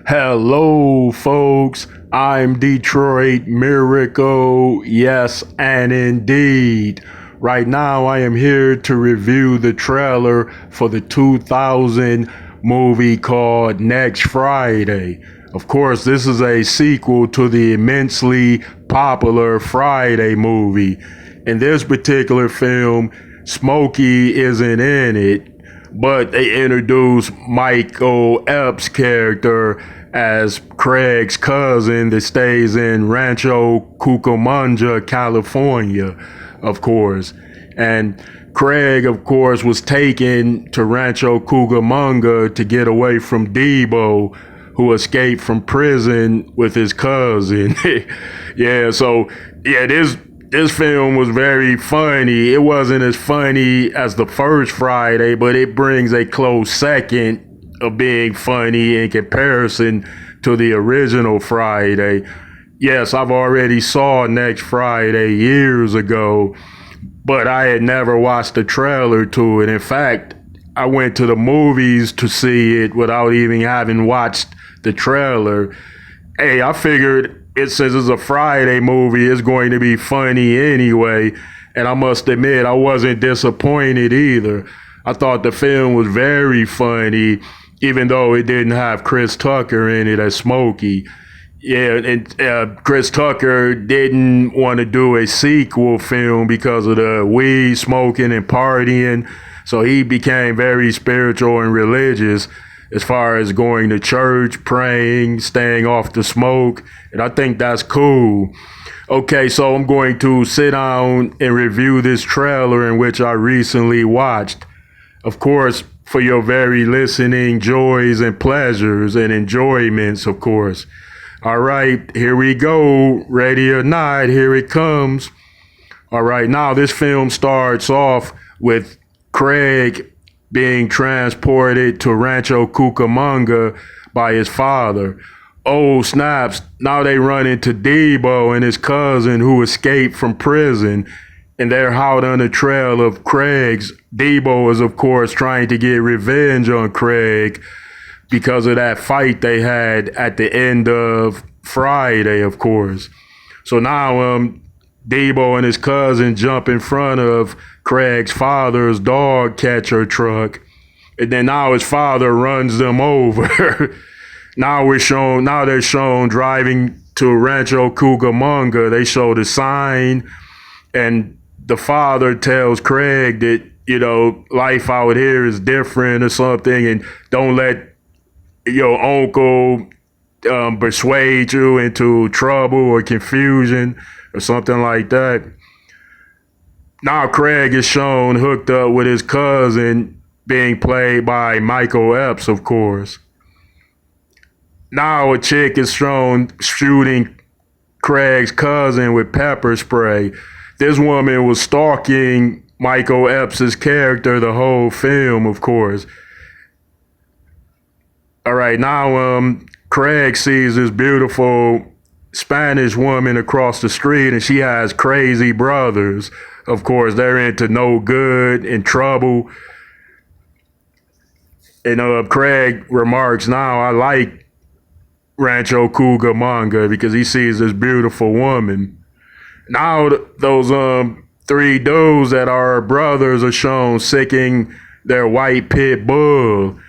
Hello, folks. I'm Detroit Miracle. Yes, and indeed. Right now, I am here to review the trailer for the 2000 movie called Next Friday. Of course, this is a sequel to the immensely popular Friday movie. In this particular film, Smokey isn't in it, but they introduce Michael Epps' character as Craig's cousin that stays in Rancho Cucamonga, California, of course. And Craig, of course, was taken to Rancho Cucamonga to get away from Debo, who escaped from prison with his cousin. yeah, so yeah, this film was very funny. It wasn't as funny as the first Friday, but it brings a close second of being funny in comparison to the original Friday. Yes, I've already saw Next Friday years ago, but I had never watched the trailer to it. In fact, I went to the movies to see it without even having watched the trailer. Hey, I figured it says it's a Friday movie, it's going to be funny anyway. And I must admit, I wasn't disappointed either. I thought the film was very funny, even though it didn't have Chris Tucker in it as Smokey. Yeah, and Chris Tucker didn't want to do a sequel film because of the weed smoking and partying. So he became very spiritual and religious as far as going to church, praying, staying off the smoke. And I think that's cool. Okay, so I'm going to sit down and review this trailer in which I recently watched. Of course, for your very listening joys and pleasures and enjoyments, of course. All right, here we go. Ready or not, here it comes. All right, now this film starts off with Craig being transported to Rancho Cucamonga by his father. Oh, snaps. Now they run into Debo and his cousin who escaped from prison, and they're out on the trail of Craig's. Debo is, of course, trying to get revenge on Craig because of that fight they had at the end of Friday, of course. So now Debo and his cousin jump in front of Craig's father's dog catcher truck, and then now his father runs them over. Now they're shown driving to Rancho Cucamonga. They show the sign, and the father tells Craig that, life out here is different or something, and don't let your uncle persuade you into trouble or confusion or something like that. Now Craig is shown hooked up with his cousin, being played by Michael Epps, of course. Now a chick is shown shooting Craig's cousin with pepper spray. This woman was stalking Michael Epps' character the whole film, of course. All right, now Craig sees this beautiful Spanish woman across the street, and she has crazy brothers. Of course, they're into no good and trouble. And Craig remarks, now I like Rancho Cucamonga because he sees this beautiful woman. Now those three dudes that are brothers are shown sicking their white pit bull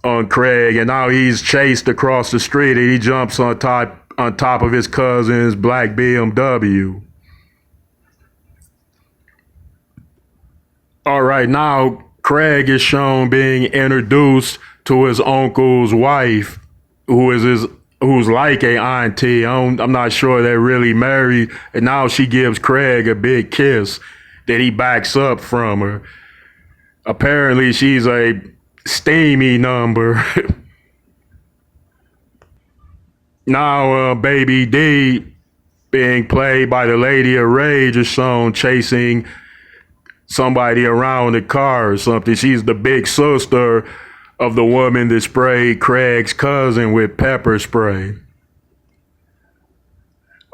on Craig, and now he's chased across the street and he jumps on top of his cousin's black BMW. All right, now Craig is shown being introduced to his uncle's wife, who's like a auntie. I'm not sure they're really married, and now she gives Craig a big kiss that he backs up from her. Apparently, she's a steamy number. Now, Baby D, being played by the Lady of Rage, is shown chasing somebody around the car or something. She's the big sister of the woman that sprayed Craig's cousin with pepper spray.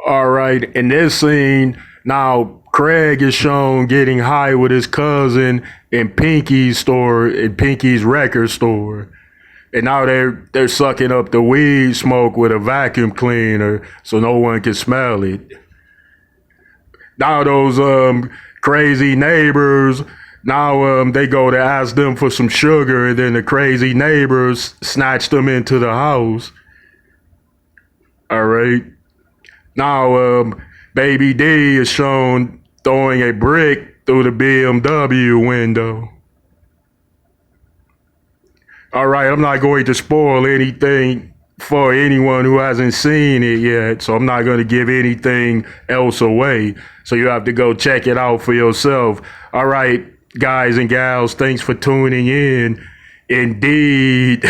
All right, in this scene, now Craig is shown getting high with his cousin in Pinky's record store. And now they're sucking up the weed smoke with a vacuum cleaner so no one can smell it. Now those crazy neighbors, now they go to ask them for some sugar, and then the crazy neighbors snatch them into the house. All right. Now Baby D is shown throwing a brick through the BMW window. All right, I'm not going to spoil anything for anyone who hasn't seen it yet, so I'm not going to give anything else away. So you have to go check it out for yourself. All right, guys and gals, thanks for tuning in. Indeed.